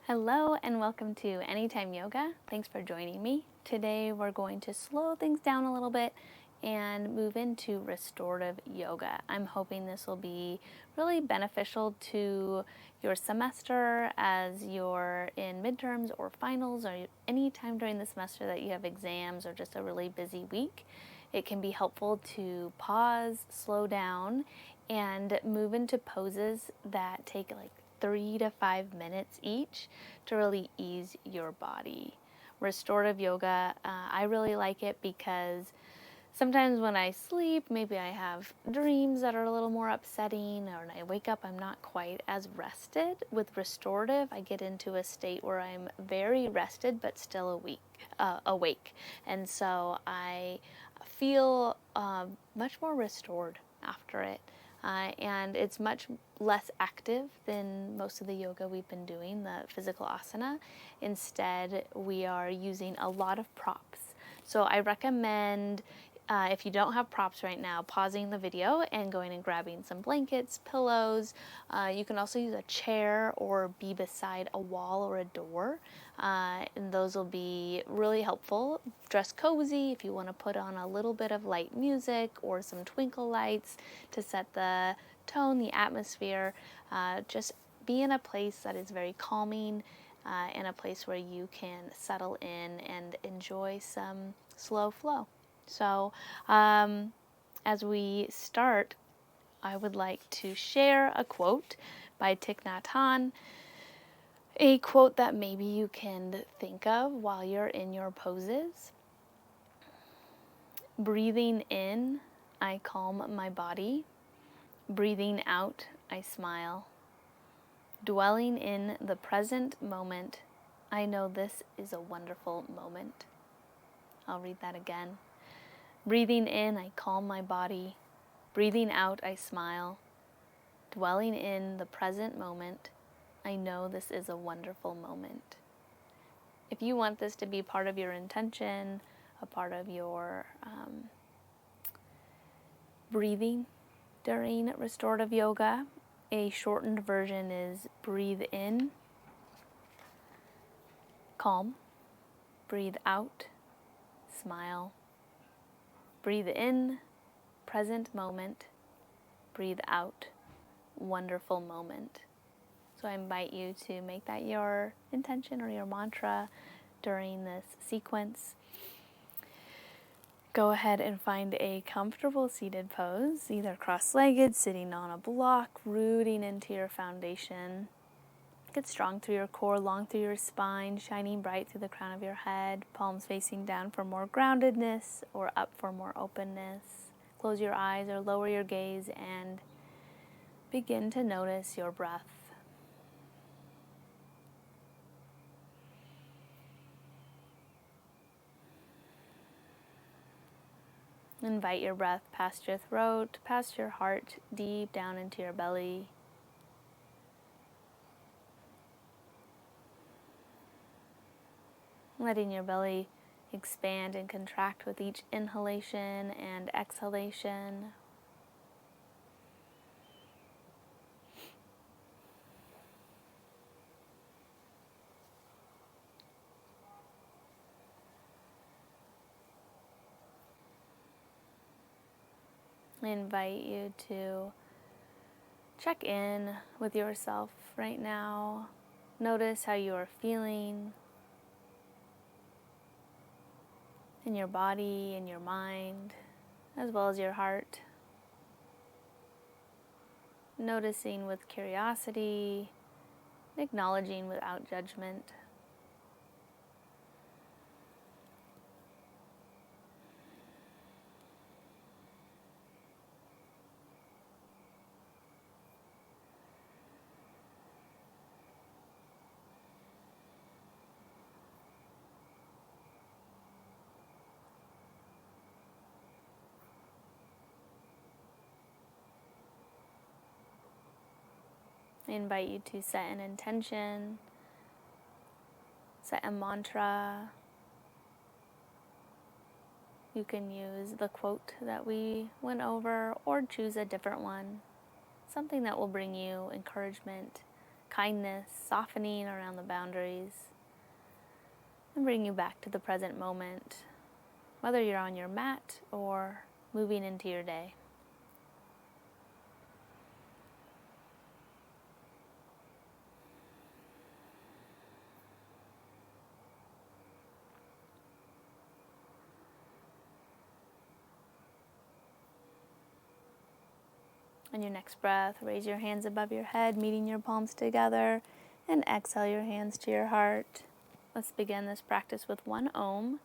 Hello and welcome to Anytime Yoga. Thanks for joining me. Today we're going to slow things down a little bit and move into restorative yoga. I'm hoping this will be really beneficial to your semester as you're in midterms or finals or any time during the semester that you have exams or just a really busy week. It can be helpful to pause, slow down, and move into poses that take like 3 to 5 minutes each to really ease your body. Restorative yoga, I really like it because sometimes when I sleep, maybe I have dreams that are a little more upsetting, or when I wake up, I'm not quite as rested. With restorative, I get into a state where I'm very rested but still awake. And so I feel much more restored after it. And it's much less active than most of the yoga we've been doing, the physical asana. Instead, we are using a lot of props. So I recommend, if you don't have props right now, pausing the video and going and grabbing some blankets, pillows. You can also use a chair or be beside a wall or a door. And those will be really helpful. Dress cozy if you want to put on a little bit of light music or some twinkle lights to set the tone, the atmosphere. Just be in a place that is very calming, in a place where you can settle in and enjoy some slow flow. So as we start, I would like to share a quote by Thich Nhat Hanh, a quote that maybe you can think of while you're in your poses. Breathing in, I calm my body. Breathing out, I smile. Dwelling in the present moment, I know this is a wonderful moment. I'll read that again. Breathing in, I calm my body. Breathing out, I smile. Dwelling in the present moment, I know this is a wonderful moment. If you want this to be part of your intention, a part of your breathing during restorative yoga, a shortened version is breathe in, calm. Breathe out, smile. Breathe in, present moment. Breathe out, wonderful moment. So I invite you to make that your intention or your mantra during this sequence. Go ahead and find a comfortable seated pose, either cross-legged, sitting on a block, rooting into your foundation. Get strong through your core, long through your spine, shining bright through the crown of your head, palms facing down for more groundedness or up for more openness. Close your eyes or lower your gaze and begin to notice your breath. Invite your breath past your throat, past your heart, deep down into your belly. Letting your belly expand and contract with each inhalation and exhalation. I invite you to check in with yourself right now. Notice how you are feeling in your body, in your mind, as well as your heart. Noticing with curiosity, acknowledging without judgment. I invite you to set an intention, set a mantra. You can use the quote that we went over or choose a different one, something that will bring you encouragement, kindness, softening around the boundaries, and bring you back to the present moment, whether you're on your mat or moving into your day. On your next breath, raise your hands above your head, meeting your palms together, and exhale your hands to your heart. Let's begin this practice with one Om,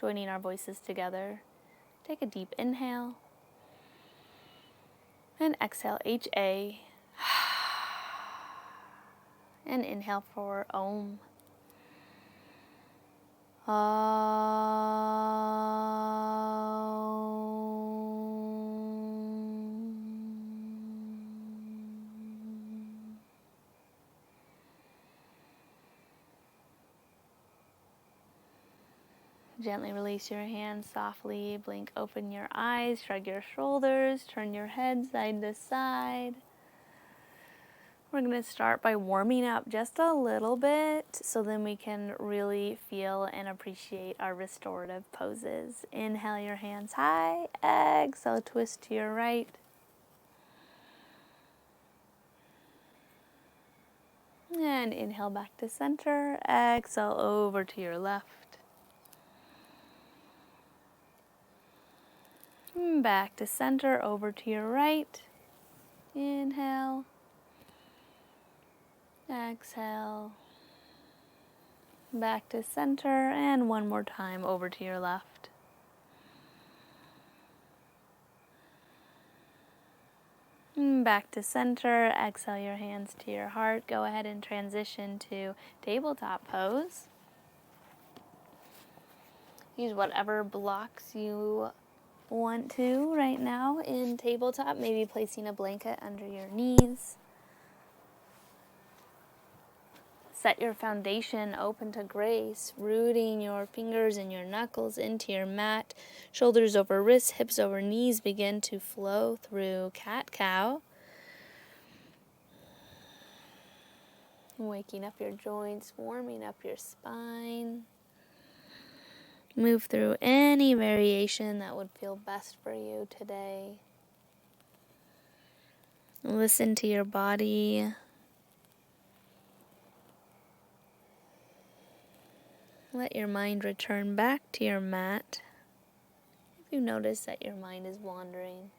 joining our voices together. Take a deep inhale, and exhale HA, and inhale for Om. Gently release your hands softly, blink open your eyes, shrug your shoulders, turn your head side to side. We're going to start by warming up just a little bit so then we can really feel and appreciate our restorative poses. Inhale your hands high, exhale, twist to your right. And inhale back to center, exhale over to your left. Back to center, over to your right. Inhale. Exhale. Back to center, and one more time over to your left. Back to center, exhale your hands to your heart. Go ahead and transition to tabletop pose. Use whatever blocks you want to right now in tabletop, maybe placing a blanket under your knees. Set your foundation open to grace, rooting your fingers and your knuckles into your mat. Shoulders over wrists, hips over knees begin to flow through cat-cow. Waking up your joints, warming up your spine. Move through any variation that would feel best for you today. Listen to your body. Let your mind return back to your mat if you notice that your mind is wandering.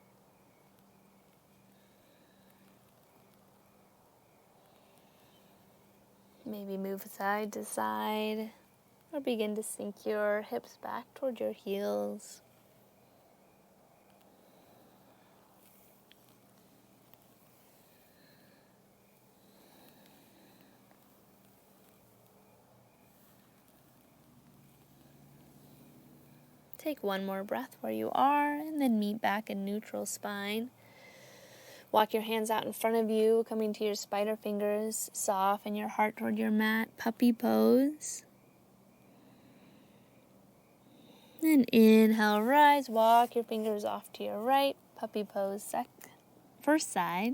Maybe move side to side, or begin to sink your hips back toward your heels. Take one more breath where you are, and then meet back in neutral spine. Walk your hands out in front of you, coming to your spider fingers. Soften your heart toward your mat. Puppy pose. And inhale, rise. Walk your fingers off to your right. Puppy pose. First side.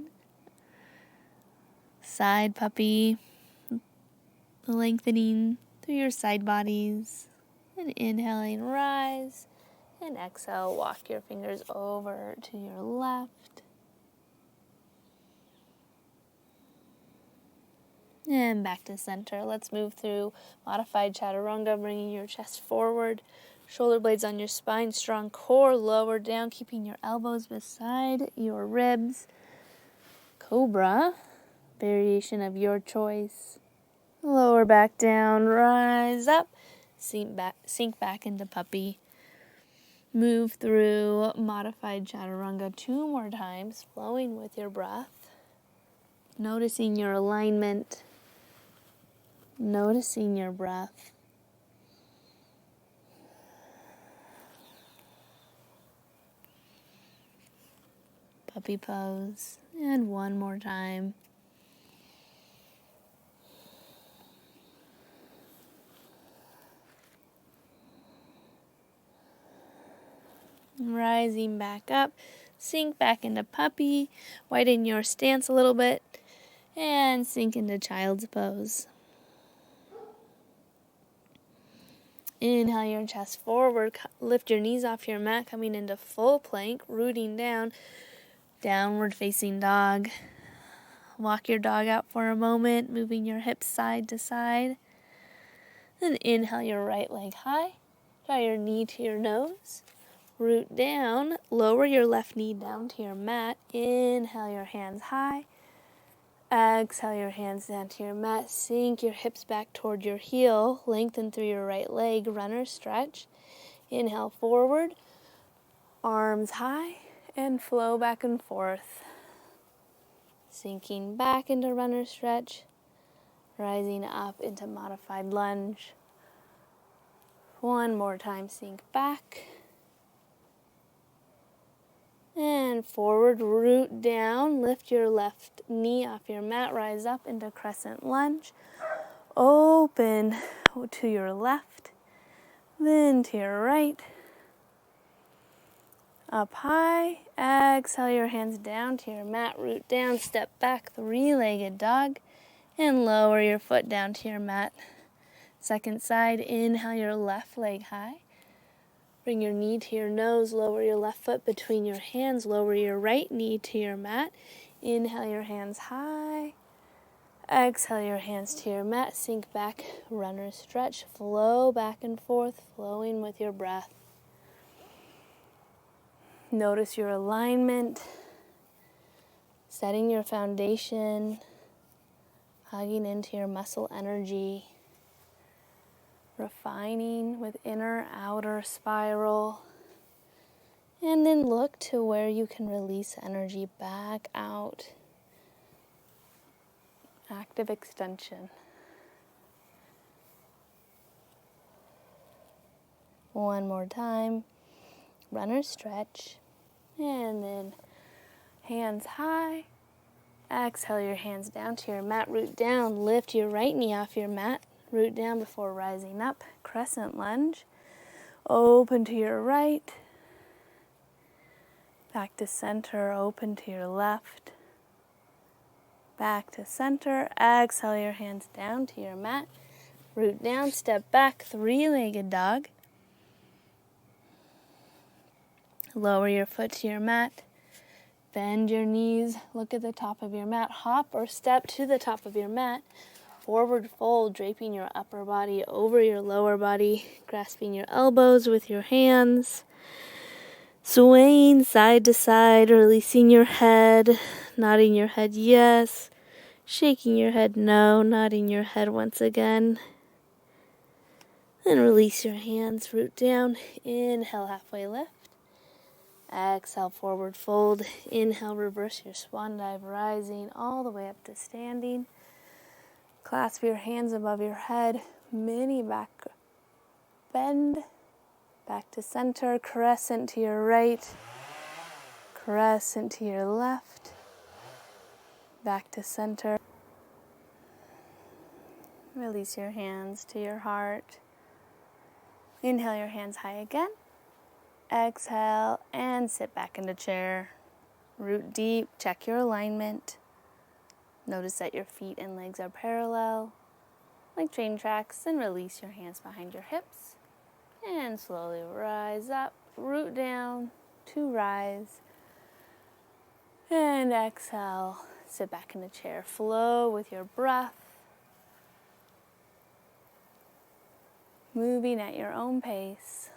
Side puppy. Lengthening through your side bodies. And inhaling, rise. And exhale, walk your fingers over to your left. And back to center. Let's move through modified chaturanga, bringing your chest forward. Shoulder blades on your spine, strong core, lower down, keeping your elbows beside your ribs. Cobra, variation of your choice. Lower back down, rise up, sink back into puppy. Move through modified chaturanga 2 more times, flowing with your breath. Noticing your alignment. Noticing your breath. Puppy pose. And one more time. Rising back up. Sink back into puppy. Widen your stance a little bit. And sink into child's pose. Inhale your chest forward, lift your knees off your mat, coming into full plank, rooting down, downward facing dog. Walk your dog out for a moment, moving your hips side to side. Then inhale your right leg high, draw your knee to your nose, root down, lower your left knee down to your mat, inhale your hands high. Exhale your hands down to your mat, sink your hips back toward your heel, lengthen through your right leg, runner stretch. Inhale forward, arms high, and flow back and forth. Sinking back into runner stretch, rising up into modified lunge. One more time, sink back. And forward, root down, lift your left knee off your mat, rise up into crescent lunge. Open to your left, then to your right. Up high, exhale your hands down to your mat, root down, step back, three-legged dog, and lower your foot down to your mat. Second side, inhale your left leg high. Bring your knee to your nose, lower your left foot between your hands, lower your right knee to your mat. Inhale your hands high. Exhale your hands to your mat, sink back, runner stretch, flow back and forth, flowing with your breath. Notice your alignment, setting your foundation, hugging into your muscle energy, refining with inner, outer spiral, and then look to where you can release energy back out. Active extension. One more time. Runner stretch. And then hands high. Exhale your hands down to your mat. Root down. Lift your right knee off your mat. Root down before rising up. Crescent lunge. Open to your right. Back to center. Open to your left. Back to center. Exhale your hands down to your mat. Root down, step back, three-legged dog. Lower your foot to your mat. Bend your knees, look at the top of your mat. Hop or step to the top of your mat. Forward fold, draping your upper body over your lower body, grasping your elbows with your hands. Swaying side to side, releasing your head, nodding your head yes, shaking your head no, nodding your head once again. Then release your hands, root down, inhale halfway lift. Exhale forward fold, inhale reverse your swan dive, rising all the way up to standing. Clasp your hands above your head, mini back bend. Back to center, crescent to your right, crescent to your left, back to center. Release your hands to your heart. Inhale your hands high again. Exhale and sit back into chair. Root deep, check your alignment. Notice that your feet and legs are parallel, like train tracks, and release your hands behind your hips. And slowly rise up, root down to rise. And exhale, sit back in the chair. Flow with your breath. Moving at your own pace.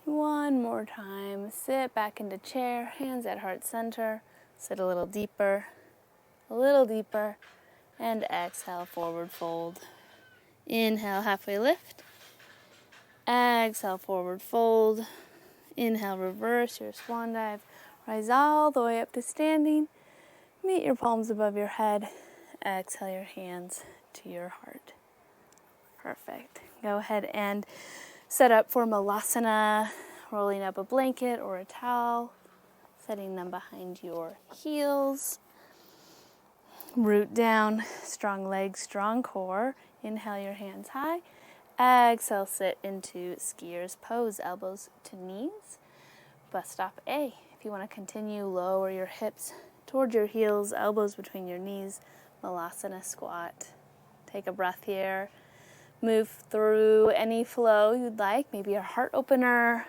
One more time, sit back into chair, hands at heart center, sit a little deeper, and exhale, forward fold. Inhale, halfway lift. Exhale, forward fold. Inhale, reverse your swan dive. Rise all the way up to standing. Meet your palms above your head. Exhale your hands to your heart. Perfect. Go ahead and set up for Malasana, rolling up a blanket or a towel, setting them behind your heels. Root down, strong legs, strong core. Inhale your hands high. Exhale, sit into skier's pose, elbows to knees. Bus stop A. If you want to continue, lower your hips towards your heels, elbows between your knees, Malasana squat. Take a breath here. Move through any flow you'd like, maybe a heart opener,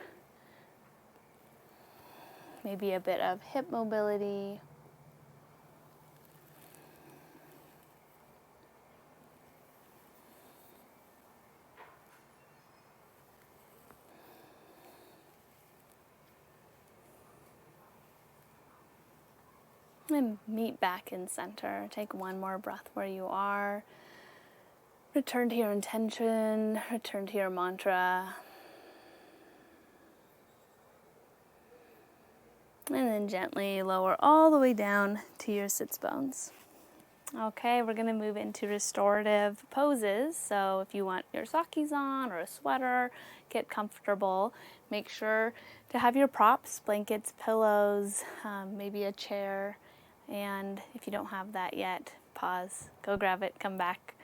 maybe a bit of hip mobility. And meet back in center. Take one more breath where you are. Return to your intention, return to your mantra. And then gently lower all the way down to your sits bones. Okay, we're going to move into restorative poses. So if you want your sockies on or a sweater, get comfortable. Make sure to have your props, blankets, pillows, maybe a chair. And if you don't have that yet, pause, go grab it, come back.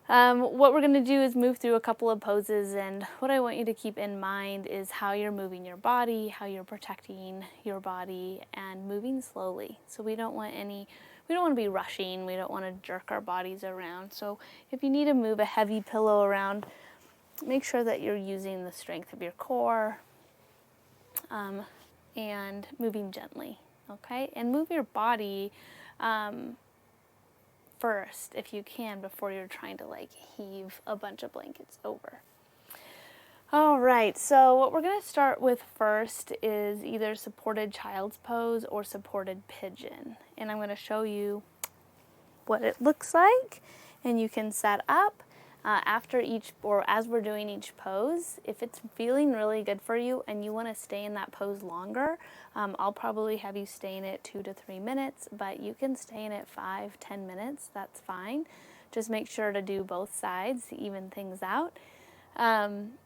What we're going to do is move through a couple of poses, and what I want you to keep in mind is how you're moving your body, how you're protecting your body, and moving slowly. So we don't want to be rushing, we don't want to jerk our bodies around. So if you need to move a heavy pillow around, make sure that you're using the strength of your core, and moving gently, okay? And move your body first, if you can, before you're trying to like heave a bunch of blankets over. All right, so what we're going to start with first is either supported child's pose or supported pigeon. And I'm going to show you what it looks like, and you can set up after each, or as we're doing each pose. If it's feeling really good for you and you want to stay in that pose longer, I'll probably have you stay in it 2 to 3 minutes, but you can stay in it 5-10 minutes, that's fine. Just make sure to do both sides to even things out.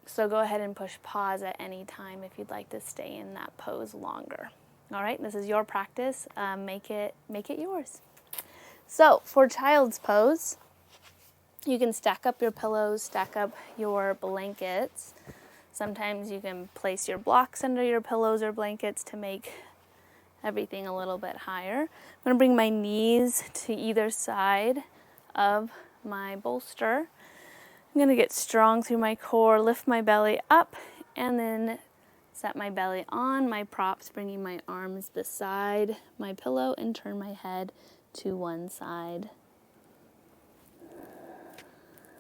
So go ahead and push pause at any time if you'd like to stay in that pose longer. All right, this is your practice. Make it yours. So for child's pose, you can stack up your pillows, stack up your blankets. Sometimes you can place your blocks under your pillows or blankets to make everything a little bit higher. I'm going to bring my knees to either side of my bolster. I'm going to get strong through my core, lift my belly up, and then set my belly on my props, bringing my arms beside my pillow and turn my head to one side.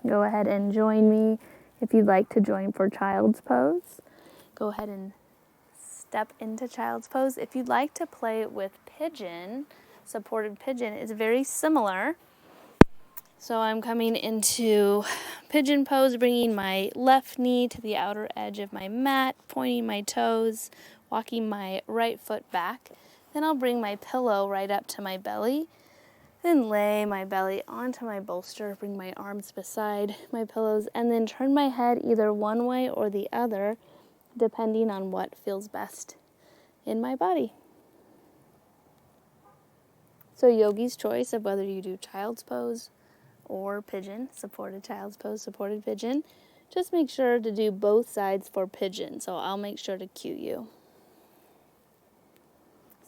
Go ahead and join me if you'd like to join for child's pose. Go ahead and step into child's pose. If you'd like to play with pigeon, supported pigeon is very similar. So I'm coming into pigeon pose, bringing my left knee to the outer edge of my mat, pointing my toes, walking my right foot back. Then I'll bring my pillow right up to my belly. Then lay my belly onto my bolster, bring my arms beside my pillows, and then turn my head either one way or the other, depending on what feels best in my body. So yogi's choice of whether you do child's pose or pigeon, supported child's pose, supported pigeon. Just make sure to do both sides for pigeon, so I'll make sure to cue you.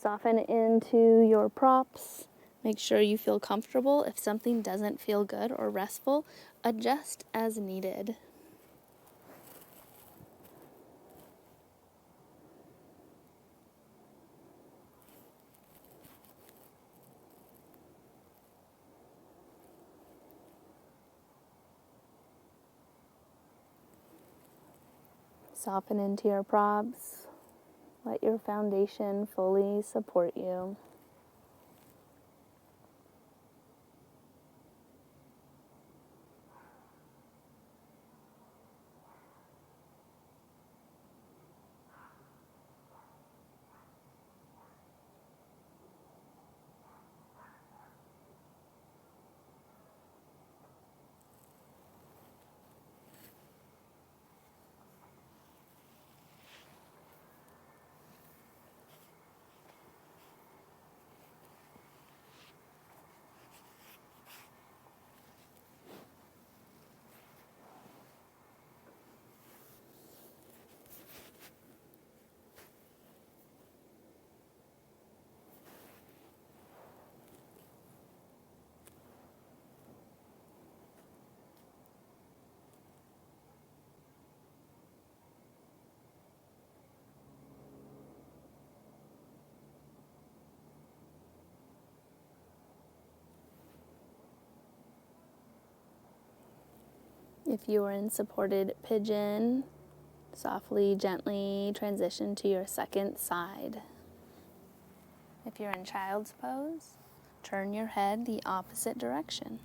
Soften into your props. Make sure you feel comfortable. If something doesn't feel good or restful, adjust as needed. Soften into your props. Let your foundation fully support you. If you are in supported pigeon, softly, gently transition to your second side. If you're in child's pose, turn your head the opposite direction.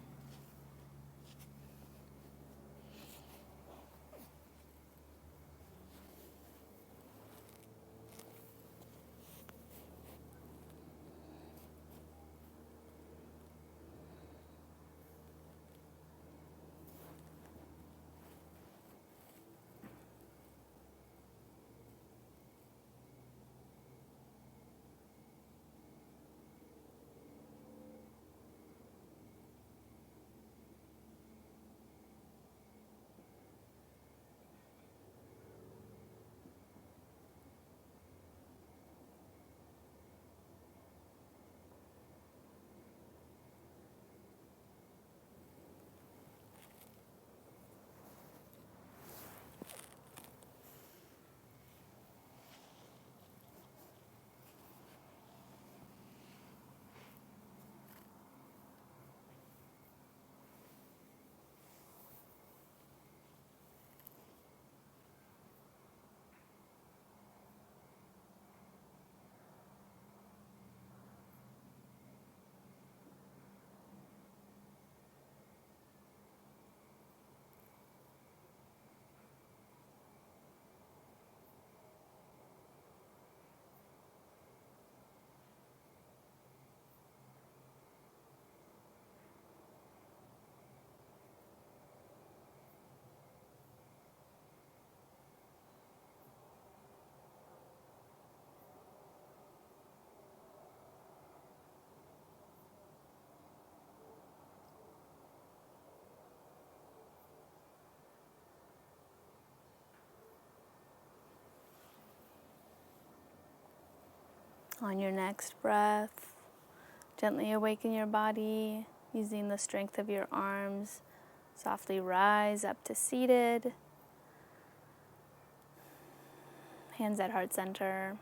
On your next breath, gently awaken your body using the strength of your arms. Softly rise up to seated. Hands at heart center.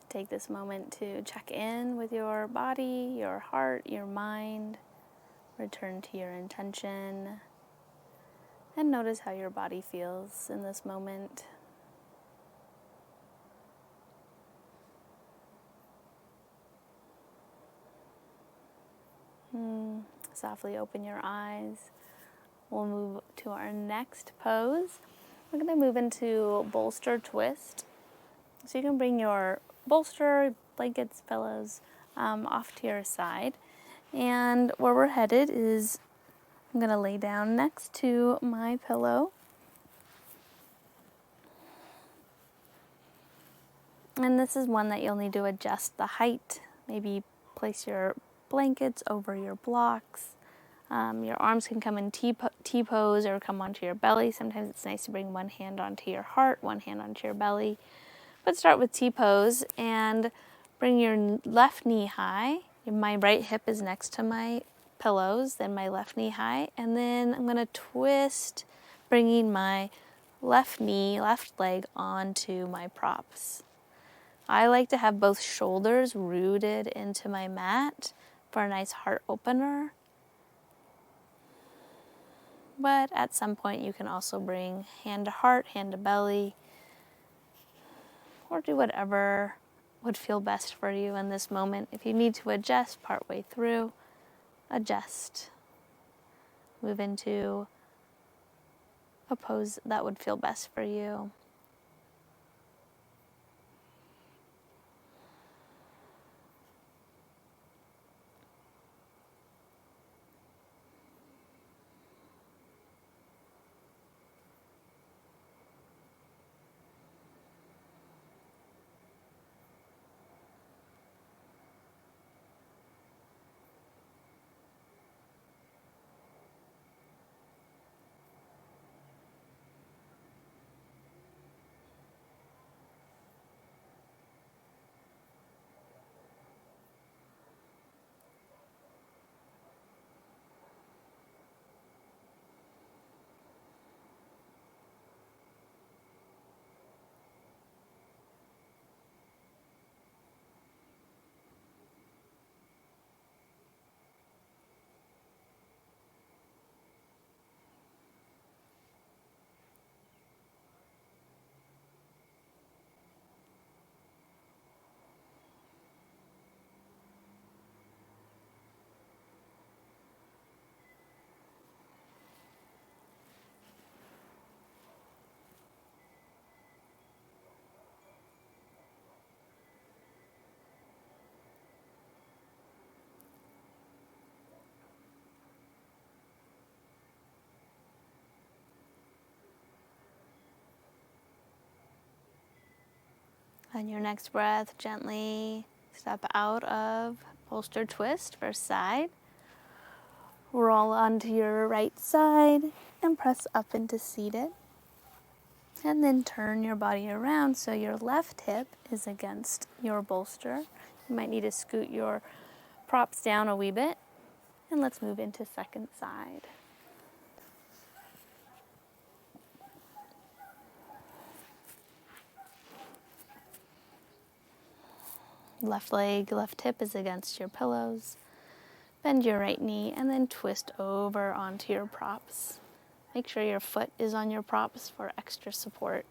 Take this moment to check in with your body, your heart, your mind. Return to your intention. And notice how your body feels in this moment. Softly open your eyes. We'll move to our next pose. We're going to move into bolster twist. So you can bring your bolster, blankets, pillows off to your side. And where we're headed is I'm going to lay down next to my pillow. And this is one that you'll need to adjust the height. Maybe place your blankets over your blocks. Your arms can come in T-pose or come onto your belly. Sometimes it's nice to bring one hand onto your heart, one hand onto your belly. But start with T-pose and bring your left knee high. My right hip is next to my pillows, then my left knee high. And then I'm going to twist, bringing my left knee, left leg onto my props. I like to have both shoulders rooted into my mat for a nice heart opener. But at some point you can also bring hand to heart, hand to belly, or do whatever would feel best for you in this moment. If you need to adjust partway through, adjust. Move into a pose that would feel best for you. On your next breath, gently step out of bolster twist, first side. Roll onto your right side and press up into seated. And then turn your body around so your left hip is against your bolster. You might need to scoot your props down a wee bit. And let's move into second side. Left leg, left hip is against your pillows. Bend your right knee and then twist over onto your props. Make sure your foot is on your props for extra support.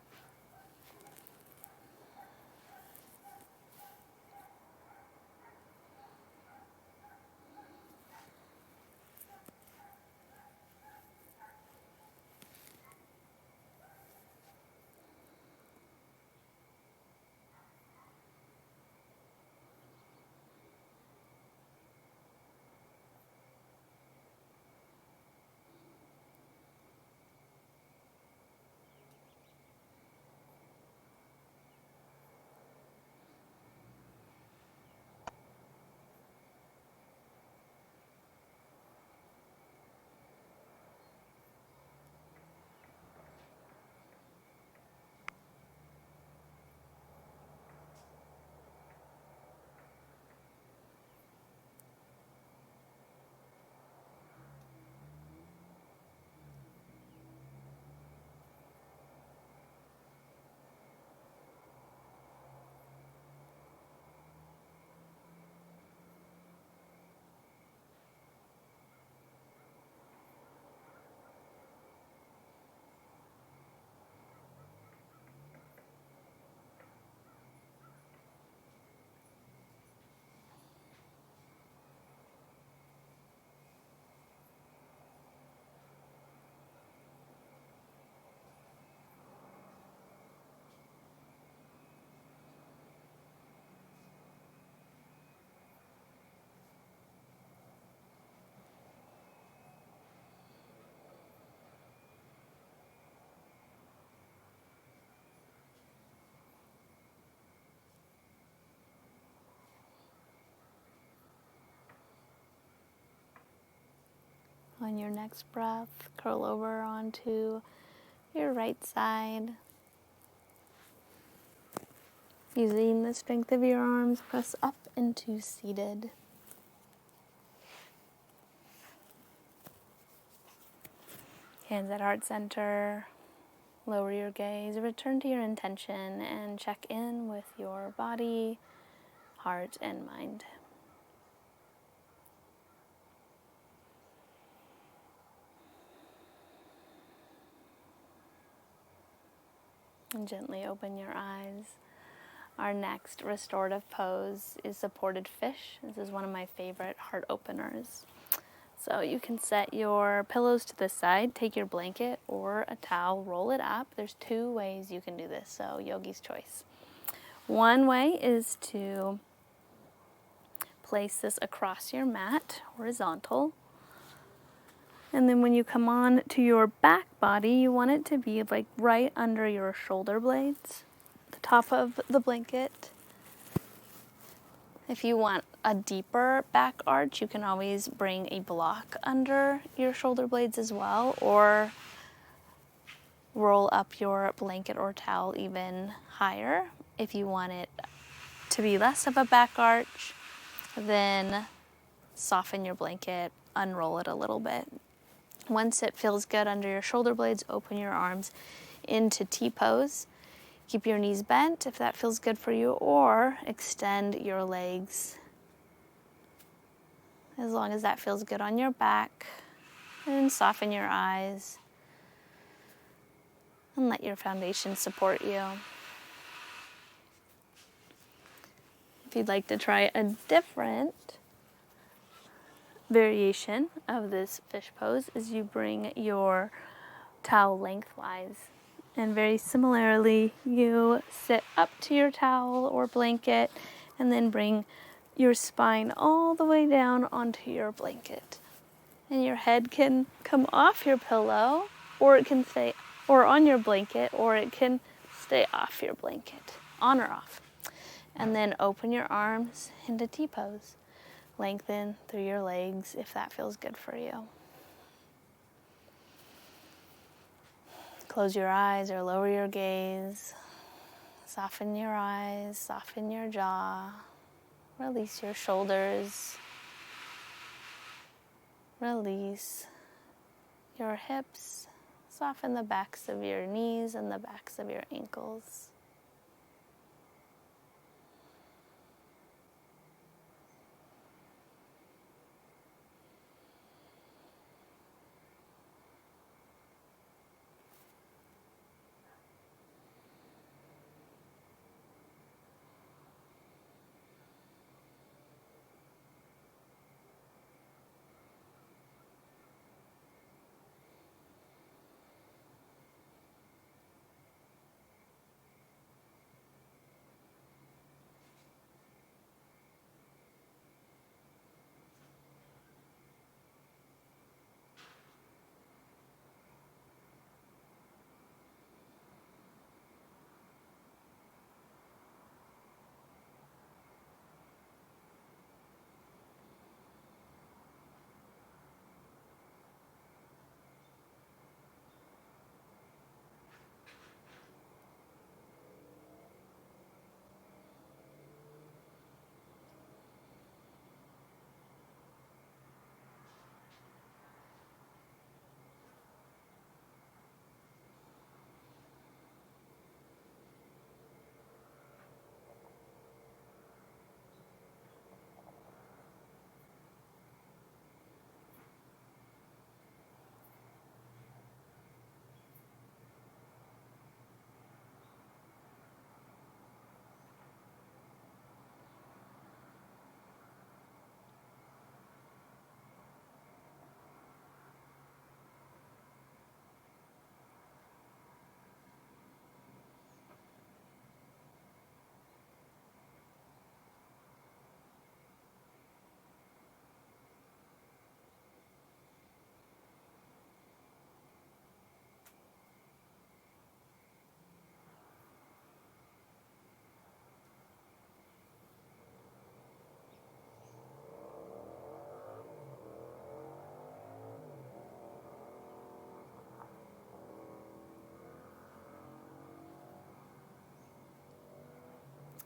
On your next breath, curl over onto your right side. Using the strength of your arms, press up into seated. Hands at heart center. Lower your gaze, return to your intention, and check in with your body, heart, and mind. And gently open your eyes. Our next restorative pose is supported fish. This is one of my favorite heart openers. So you can set your pillows to the side, take your blanket or a towel, roll it up. There's two ways you can do this, so yogi's choice. One way is to place this across your mat, horizontal. And then when you come on to your back body, you want it to be like right under your shoulder blades, the top of the blanket. If you want a deeper back arch, you can always bring a block under your shoulder blades as well, or roll up your blanket or towel even higher. If you want it to be less of a back arch, then soften your blanket, unroll it a little bit. Once it feels good under your shoulder blades, open your arms into T-pose. Keep your knees bent if that feels good for you, or extend your legs as long as that feels good on your back. And soften your eyes and let your foundation support you. If you'd like to try a different variation of this fish pose, is you bring your towel lengthwise. And very similarly, you sit up to your towel or blanket and then bring your spine all the way down onto your blanket. And your head can come off your pillow, or it can stay or on your blanket, or it can stay off your blanket, on or off. And then open your arms into T-pose. Lengthen through your legs if that feels good for you. Close your eyes or lower your gaze. Soften your eyes, soften your jaw. Release your shoulders. Release your hips. Soften the backs of your knees and the backs of your ankles.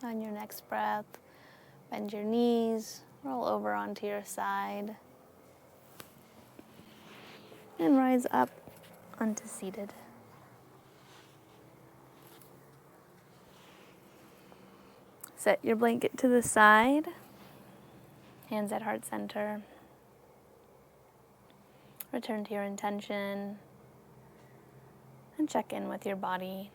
On your next breath, bend your knees, roll over onto your side, and rise up onto seated. Set your blanket to the side, hands at heart center. Return to your intention and check in with your body.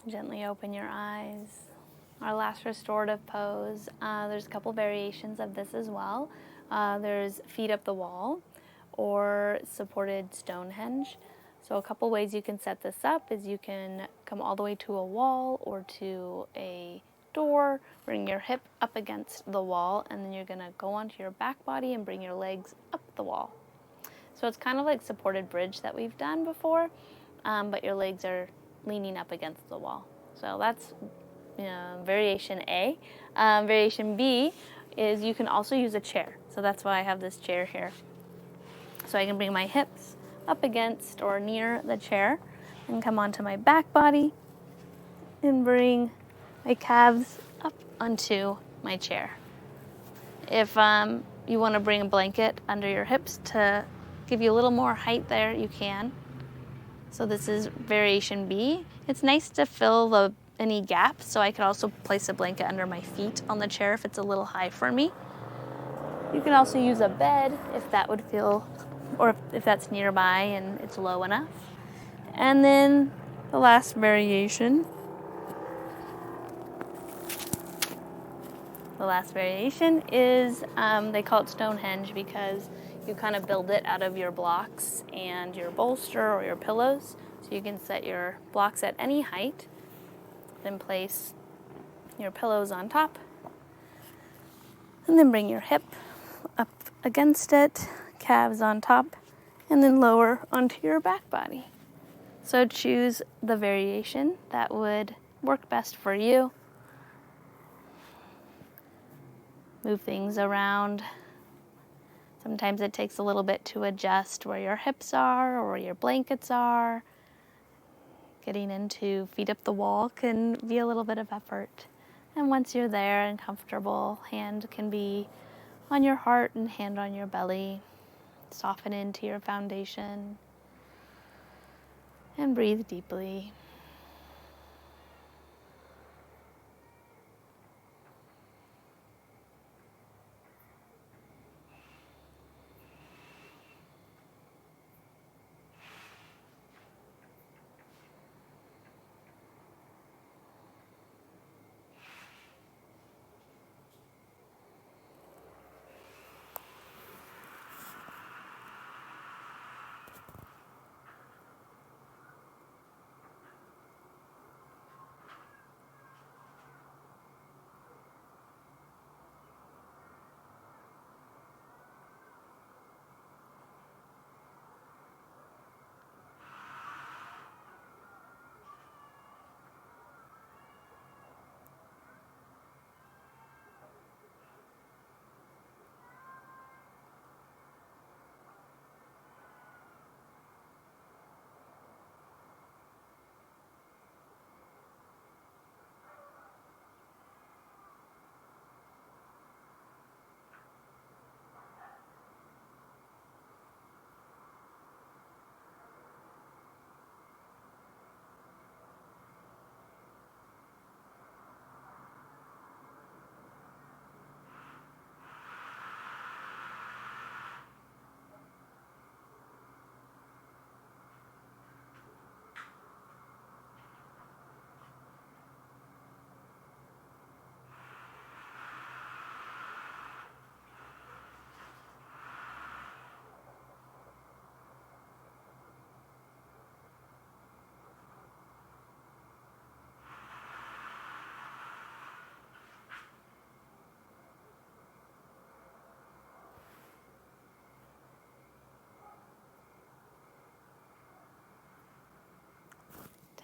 Gently open your eyes. Our last restorative pose, there's a couple variations of this as well. There's feet up the wall or supported Stonehenge. So a couple ways you can set this up is you can come all the way to a wall or to a door, bring your hip up against the wall, and then you're gonna go onto your back body and bring your legs up the wall. So it's kind of like supported bridge that we've done before, but your legs are leaning up against the wall. So that's variation A. Variation B is you can also use a chair. So that's why I have this chair here. So I can bring my hips up against or near the chair and come onto my back body and bring my calves up onto my chair. If you want to bring a blanket under your hips to give you a little more height there, you can. So this is variation B. It's nice to fill any gaps, so I could also place a blanket under my feet on the chair if it's a little high for me. You can also use a bed if that would feel, or if that's nearby and it's low enough. And then the last variation. The last variation is, they call it Stonehenge because you kind of build it out of your blocks and your bolster or your pillows. So you can set your blocks at any height, then place your pillows on top, and then bring your hip up against it, calves on top, and then lower onto your back body. So choose the variation that would work best for you. Move things around. Sometimes it takes a little bit to adjust where your hips are or where your blankets are. Getting into feet up the wall can be a little bit of effort. And once you're there and comfortable, hand can be on your heart and hand on your belly. Soften into your foundation and breathe deeply.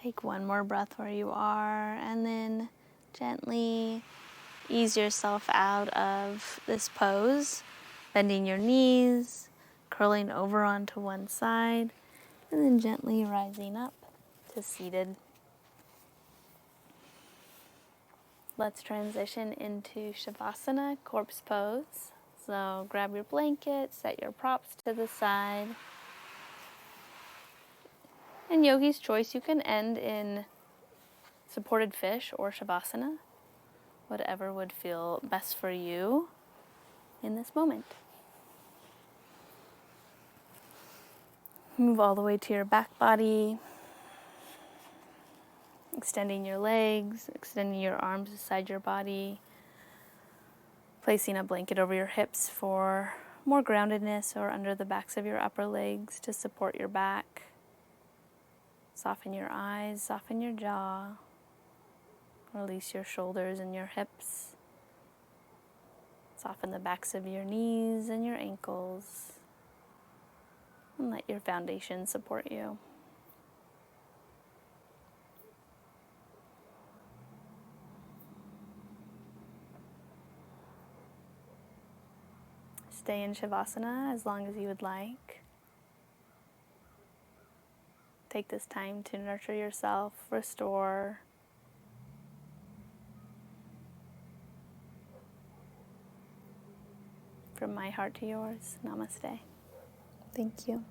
Take one more breath where you are, and then gently ease yourself out of this pose, bending your knees, curling over onto one side, and then gently rising up to seated. Let's transition into Shavasana, corpse pose. So grab your blanket, set your props to the side. And yogi's choice, you can end in supported fish or Shavasana, whatever would feel best for you in this moment. Move all the way to your back body, extending your legs, extending your arms beside your body, placing a blanket over your hips for more groundedness, or under the backs of your upper legs to support your back. Soften your eyes, soften your jaw. Release your shoulders and your hips. Soften the backs of your knees and your ankles. And let your foundation support you. Stay in Shavasana as long as you would like. Take this time to nurture yourself, restore. From my heart to yours, namaste. Thank you.